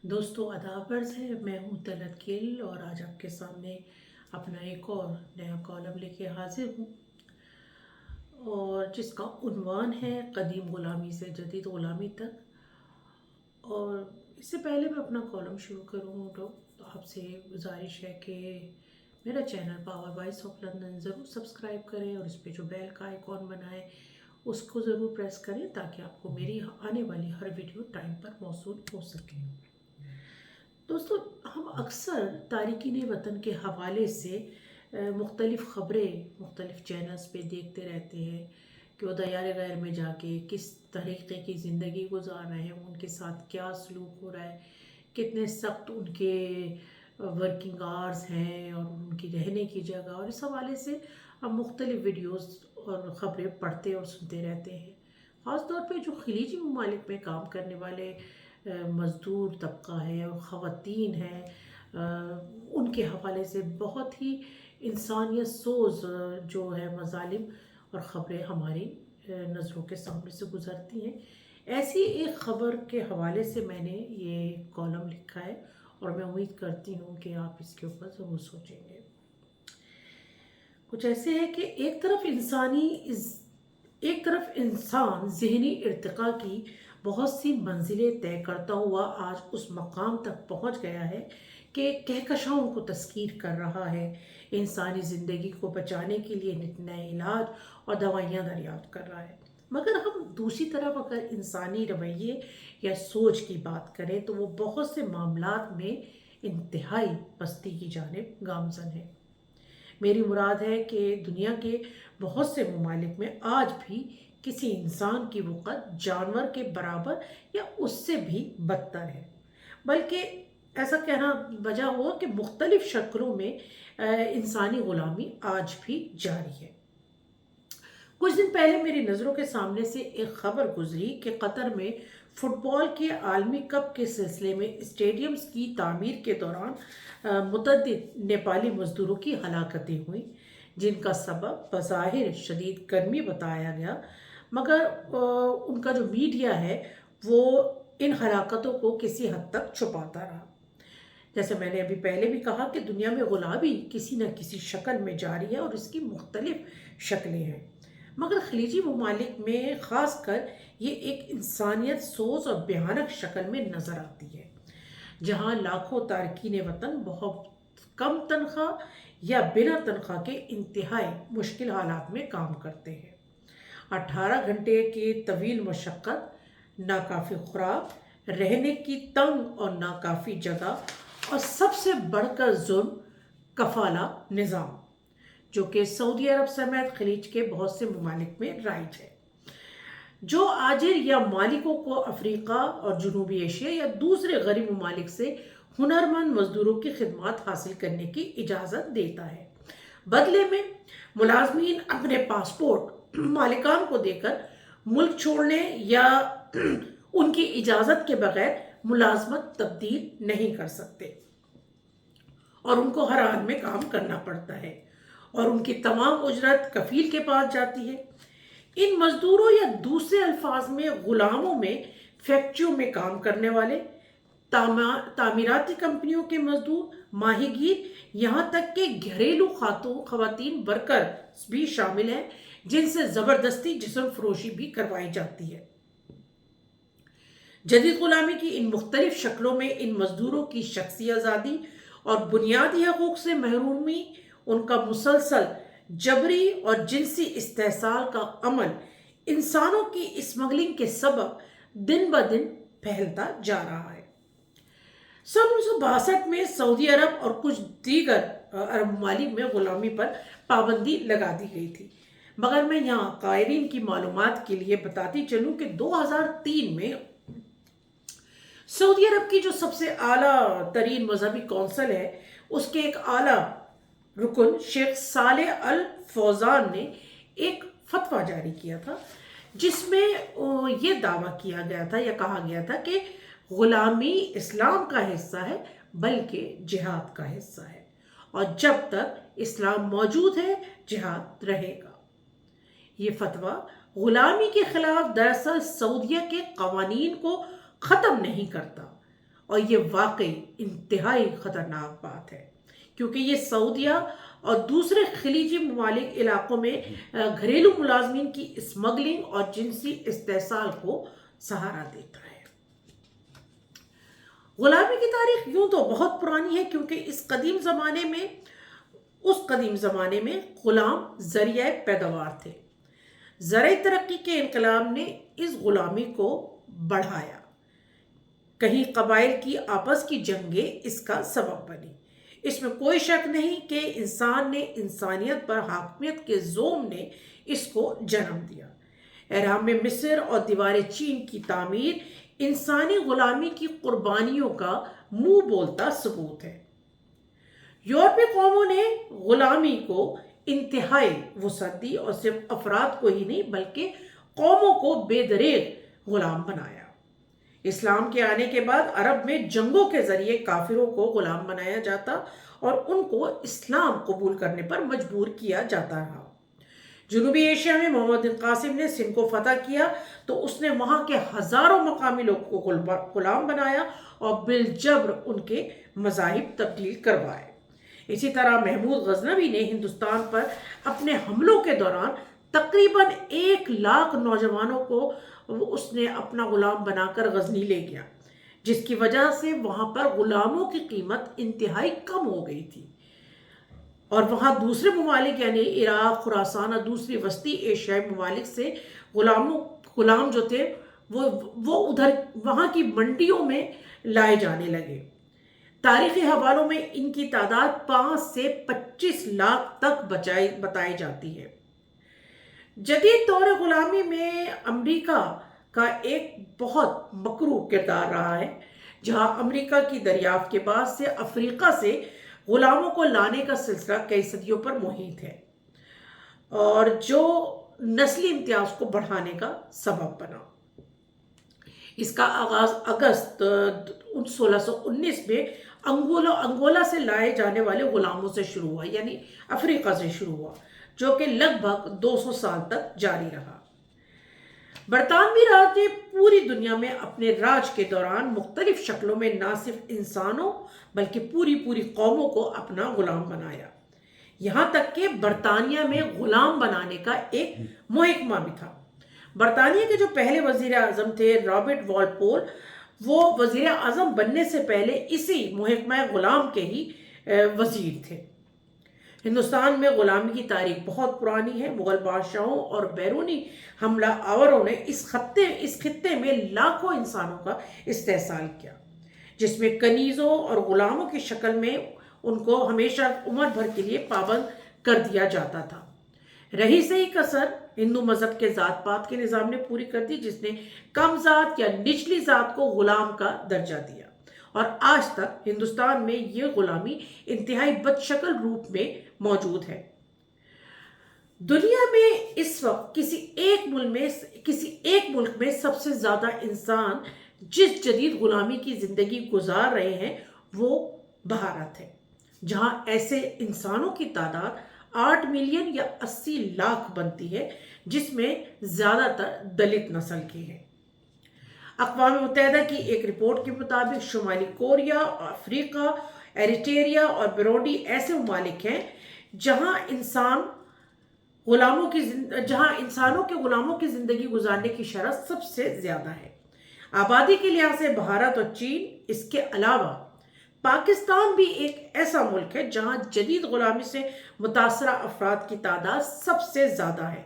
دوستو آداب عرض ہے، میں ہوں طلعت کیل اور آج آپ کے سامنے اپنا ایک اور نیا کالم لے کے حاضر ہوں، اور جس کا عنوان ہے قدیم غلامی سے جدید غلامی تک۔ اور اس سے پہلے میں اپنا کالم شروع کروں تو آپ سے گزارش ہے کہ میرا channel power voice of London ضرور سبسکرائب کریں اور اس پہ جو بیل کا آئیکن بنائیں اس کو ضرور پریس کریں تاکہ آپ کو میری آنے والی ہر ویڈیو ٹائم پر موصول ہو سکے۔ دوستو، ہم اکثر تارکین وطن کے حوالے سے مختلف خبریں مختلف چینلز پہ دیکھتے رہتے ہیں کہ وہ دیار غیر میں جا کے کس طریقے کی زندگی گزار رہے ہیں، ان کے ساتھ کیا سلوک ہو رہا ہے، کتنے سخت ان کے ورکنگ آورز ہیں اور ان کی رہنے کی جگہ، اور اس حوالے سے ہم مختلف ویڈیوز اور خبریں پڑھتے اور سنتے رہتے ہیں۔ خاص طور پہ جو خلیجی ممالک میں کام کرنے والے مزدور طبقہ ہے اور خواتین ہیں، ان کے حوالے سے بہت ہی انسانیت سوز جو ہے مظالم اور خبریں ہماری نظروں کے سامنے سے گزرتی ہیں۔ ایسی ایک خبر کے حوالے سے میں نے یہ کالم لکھا ہے اور میں امید کرتی ہوں کہ آپ اس کے اوپر ضرور سوچیں گے۔ کچھ ایسے ہے کہ ایک طرف انسان ذہنی ارتقاء کی بہت سی منزلیں طے کرتا ہوا آج اس مقام تک پہنچ گیا ہے کہ کہکشاؤں کو تسخیر کر رہا ہے، انسانی زندگی کو بچانے کے لیے نت نئے علاج اور دوائیاں دریافت کر رہا ہے۔ مگر ہم دوسری طرف اگر انسانی رویے یا سوچ کی بات کریں تو وہ بہت سے معاملات میں انتہائی پستی کی جانب گامزن ہے۔ میری مراد ہے کہ دنیا کے بہت سے ممالک میں آج بھی کسی انسان کی وقت جانور کے برابر یا اس سے بھی بدتر ہے، بلکہ ایسا کہنا وجہ ہوا کہ مختلف شکلوں میں انسانی غلامی آج بھی جاری ہے۔ کچھ دن پہلے میری نظروں کے سامنے سے ایک خبر گزری کہ قطر میں فٹ بال کے عالمی کپ کے سلسلے میں اسٹیڈیمز کی تعمیر کے دوران متعدد نیپالی مزدوروں کی ہلاکتیں ہوئیں، جن کا سبب بظاہر شدید گرمی بتایا گیا، مگر ان کا جو میڈیا ہے وہ ان ہلاکتوں کو کسی حد تک چھپاتا رہا۔ جیسے میں نے ابھی پہلے بھی کہا کہ دنیا میں غلامی کسی نہ کسی شکل میں جاری ہے اور اس کی مختلف شکلیں ہیں، مگر خلیجی ممالک میں خاص کر یہ ایک انسانیت سوز اور بھیانک شکل میں نظر آتی ہے، جہاں لاکھوں تارکین وطن بہت کم تنخواہ یا بنا تنخواہ کے انتہائی مشکل حالات میں کام کرتے ہیں۔ 18 گھنٹے کی طویل مشقت، ناکافی خوراک، رہنے کی تنگ اور ناکافی جگہ، اور سب سے بڑھ کر ظلم، کفالہ نظام، جو کہ سعودی عرب سمیت خلیج کے بہت سے ممالک میں رائج ہے، جو آجر یا مالکوں کو افریقہ اور جنوبی ایشیا یا دوسرے غریب ممالک سے ہنرمند مزدوروں کی خدمات حاصل کرنے کی اجازت دیتا ہے۔ بدلے میں ملازمین اپنے پاسپورٹ مالکان کو دے کر ملک چھوڑنے یا ان کی اجازت کے بغیر ملازمت تبدیل نہیں کر سکتے، اور ان کو ہر حال میں کام کرنا پڑتا ہے، اور ان کی تمام اجرت کفیل کے پاس جاتی ہے۔ ان مزدوروں یا دوسرے الفاظ میں غلاموں میں فیکٹریوں میں کام کرنے والے، تعمیراتی کمپنیوں کے مزدور، ماہی گیر، یہاں تک کہ گھریلو خواتین ورکر بھی شامل ہیں، جن سے زبردستی جسم فروشی بھی کروائی جاتی ہے۔ جدید غلامی کی ان مختلف شکلوں میں ان مزدوروں کی شخصی آزادی اور بنیادی حقوق سے محرومی، ان کا مسلسل جبری اور جنسی استحصال کا عمل، انسانوں کی اسمگلنگ کے سبب دن بدن پھیلتا جا رہا ہے۔ 1962 میں سعودی عرب اور کچھ دیگر عرب ممالک میں غلامی پر پابندی لگا دی گئی تھی، مگر میں یہاں قائرین کی معلومات کے لیے بتاتی چلوں کہ 2003 میں سعودی عرب کی جو سب سے اعلیٰ ترین مذہبی کونسل ہے، اس کے ایک اعلیٰ رکن شیخ صالح الفوزان نے ایک فتویٰ جاری کیا تھا، جس میں یہ دعویٰ کیا گیا تھا یا کہا گیا تھا کہ غلامی اسلام کا حصہ ہے بلکہ جہاد کا حصہ ہے، اور جب تک اسلام موجود ہے جہاد رہے گا۔ یہ فتویٰ غلامی کے خلاف دراصل سعودیہ کے قوانین کو ختم نہیں کرتا، اور یہ واقعی انتہائی خطرناک بات ہے، کیونکہ یہ سعودیہ اور دوسرے خلیجی ممالک علاقوں میں گھریلو ملازمین کی اسمگلنگ اور جنسی استحصال کو سہارا دیتا ہے۔ غلامی کی تاریخ یوں تو بہت پرانی ہے، کیونکہ اس قدیم زمانے میں غلام ذریعہ پیداوار تھے۔ زرعی ترقی کے انقلاب نے اس غلامی کو بڑھایا۔ کہیں قبائل کی آپس کی جنگیں اس کا سبب بنی۔ اس میں کوئی شک نہیں کہ انسان نے انسانیت پر حاکمیت کے زوم نے اس کو جنم دیا۔ اہرام مصر اور دیوار چین کی تعمیر انسانی غلامی کی قربانیوں کا منہ بولتا ثبوت ہے۔ یورپی قوموں نے غلامی کو انتہائی وسعت دی اور صرف افراد کو ہی نہیں بلکہ قوموں کو بے دریغ غلام بنایا۔ اسلام کے آنے کے بعد عرب میں جنگوں کے ذریعے کافروں کو غلام بنایا جاتا اور ان کو اسلام قبول کرنے پر مجبور کیا جاتا رہا۔ جنوبی ایشیا میں محمد بن قاسم نے سندھ کو فتح کیا تو اس نے وہاں کے ہزاروں مقامی لوگوں کو غلام بنایا اور بالجبر ان کے مذاہب تبدیل کروائے۔ اسی طرح محمود غزنوی نے ہندوستان پر اپنے حملوں کے دوران تقریباً 1,00,000 نوجوانوں کو اس نے اپنا غلام بنا کر غزنی لے گیا، جس کی وجہ سے وہاں پر غلاموں کی قیمت انتہائی کم ہو گئی تھی، اور وہاں دوسرے ممالک یعنی عراق، خراسان اور دوسری وسطی ایشیائی ممالک سے غلام جو تھے وہ ادھر وہاں کی منڈیوں میں لائے جانے لگے۔ تاریخی حوالوں میں ان کی تعداد 5 سے 25 لاکھ تک بتائی جاتی ہے۔ جدید دور غلامی میں امریکہ کا ایک بہت مکروہ کردار رہا ہے، جہاں امریکہ کی دریافت کے بعد سے افریقہ سے غلاموں کو لانے کا سلسلہ کئی صدیوں پر محیط ہے، اور جو نسلی امتیاز کو بڑھانے کا سبب بنا۔ اس کا آغاز اگست 1619 میں انگولا سے لائے جانے والے غلاموں سے شروع ہوا، یعنی افریقہ سے شروع ہوا، جو کہ لگ بھگ 200 سال تک جاری رہا۔ برطانوی راج نے پوری دنیا میں اپنے راج کے دوران مختلف شکلوں میں نہ صرف انسانوں بلکہ پوری قوموں کو اپنا غلام بنایا، یہاں تک کہ برطانیہ میں غلام بنانے کا ایک محکمہ بھی تھا۔ برطانیہ کے جو پہلے وزیر اعظم تھے رابرٹ والپول، وہ وزیر اعظم بننے سے پہلے اسی محکمہ غلام کے ہی وزیر تھے۔ ہندوستان میں غلامی کی تاریخ بہت پرانی ہے۔ مغل بادشاہوں اور بیرونی حملہ آوروں نے اس خطے میں لاکھوں انسانوں کا استحصال کیا، جس میں کنیزوں اور غلاموں کی شکل میں ان کو ہمیشہ عمر بھر کے لیے پابند کر دیا جاتا تھا۔ رہی صحیح کسر ہندو مذہب کے ذات پات کے نظام نے پوری کر دی، جس نے کم ذات یا نچلی ذات کو غلام کا درجہ دیا، اور آج تک ہندوستان میں یہ غلامی انتہائی بد شکل روپ میں موجود ہے۔ دنیا میں اس وقت کسی ایک ملک میں سب سے زیادہ انسان جس جدید غلامی کی زندگی گزار رہے ہیں وہ بھارت ہے، جہاں ایسے انسانوں کی تعداد 8 ملین یا 80 لاکھ بنتی ہے، جس میں زیادہ تر دلت نسل کے ہیں۔ اقوام متحدہ کی ایک رپورٹ کے مطابق شمالی کوریا، افریقہ، ایریٹریا اور برونڈی ایسے ممالک ہیں جہاں انسانوں کے غلاموں کی زندگی گزارنے کی شرح سب سے زیادہ ہے۔ آبادی کے لحاظ سے بھارت اور چین، اس کے علاوہ پاکستان بھی ایک ایسا ملک ہے جہاں جدید غلامی سے متاثرہ افراد کی تعداد سب سے زیادہ ہے،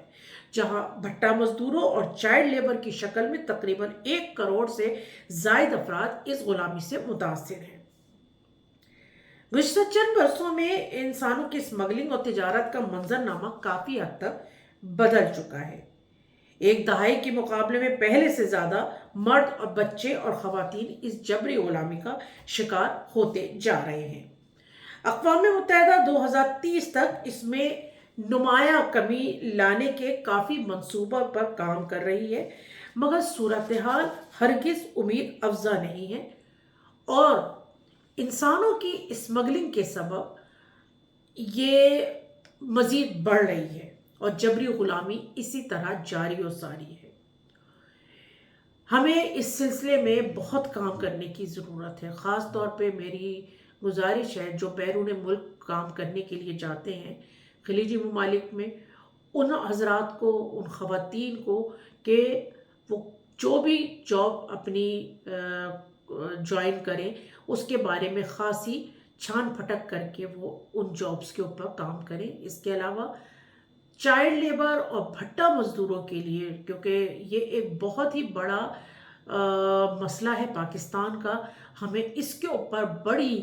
جہاں بھٹا مزدوروں اور چائلڈ لیبر کی شکل میں تقریباً 1 کروڑ سے زائد افراد اس غلامی سے متاثر ہیں۔ گزشتہ چند برسوں میں انسانوں کی اسمگلنگ اور تجارت کا منظرنامہ کافی حد تک بدل چکا ہے۔ ایک دہائی کے مقابلے میں پہلے سے زیادہ مرد اور بچے اور خواتین اس جبری غلامی کا شکار ہوتے جا رہے ہیں۔ اقوام متحدہ 2030 تک اس میں نمایاں کمی لانے کے کافی منصوبہ پر کام کر رہی ہے، مگر صورتحال ہرگز امید افزا نہیں ہے، اور انسانوں کی اسمگلنگ کے سبب یہ مزید بڑھ رہی ہے اور جبری غلامی اسی طرح جاری و ساری ہے۔ ہمیں اس سلسلے میں بہت کام کرنے کی ضرورت ہے، خاص طور پہ میری گزارش ہے جو بیرون ملک کام کرنے کے لیے جاتے ہیں خلیجی ممالک میں، ان حضرات کو، ان خواتین کو، کہ وہ جو بھی جاب اپنی جوائن کریں اس کے بارے میں خاصی چھان پھٹک کر کے وہ ان جابس کے اوپر کام کریں۔ اس کے علاوہ چائلڈ لیبر اور بھٹا مزدوروں کے لیے، کیونکہ یہ ایک بہت ہی بڑا مسئلہ ہے پاکستان کا، ہمیں اس کے اوپر بڑی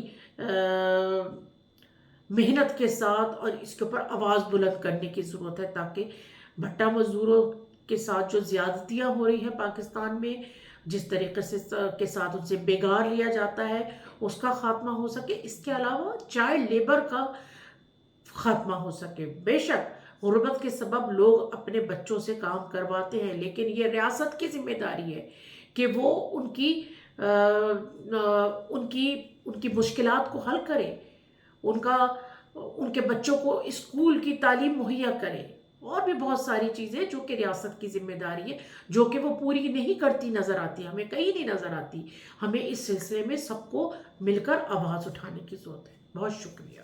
محنت کے ساتھ اور اس کے اوپر آواز بلند کرنے کی ضرورت ہے، تاکہ بھٹا مزدوروں کے ساتھ جو زیادتیاں ہو رہی ہیں پاکستان میں، جس طریقے سے کے ساتھ ان سے بیگار لیا جاتا ہے، اس کا خاتمہ ہو سکے۔ اس کے علاوہ چائلڈ لیبر کا خاتمہ ہو سکے۔ بے شک غربت کے سبب لوگ اپنے بچوں سے کام کرواتے ہیں، لیکن یہ ریاست کی ذمہ داری ہے کہ وہ ان کی مشکلات کو حل کرے، ان کے بچوں کو اسکول کی تعلیم مہیا کرے، اور بھی بہت ساری چیزیں جو کہ ریاست کی ذمہ داری ہے، جو کہ وہ پوری نہیں کرتی نظر آتی، ہمیں کہیں نہیں نظر آتی۔ ہمیں اس سلسلے میں سب کو مل کر آواز اٹھانے کی ضرورت ہے۔ بہت شکریہ۔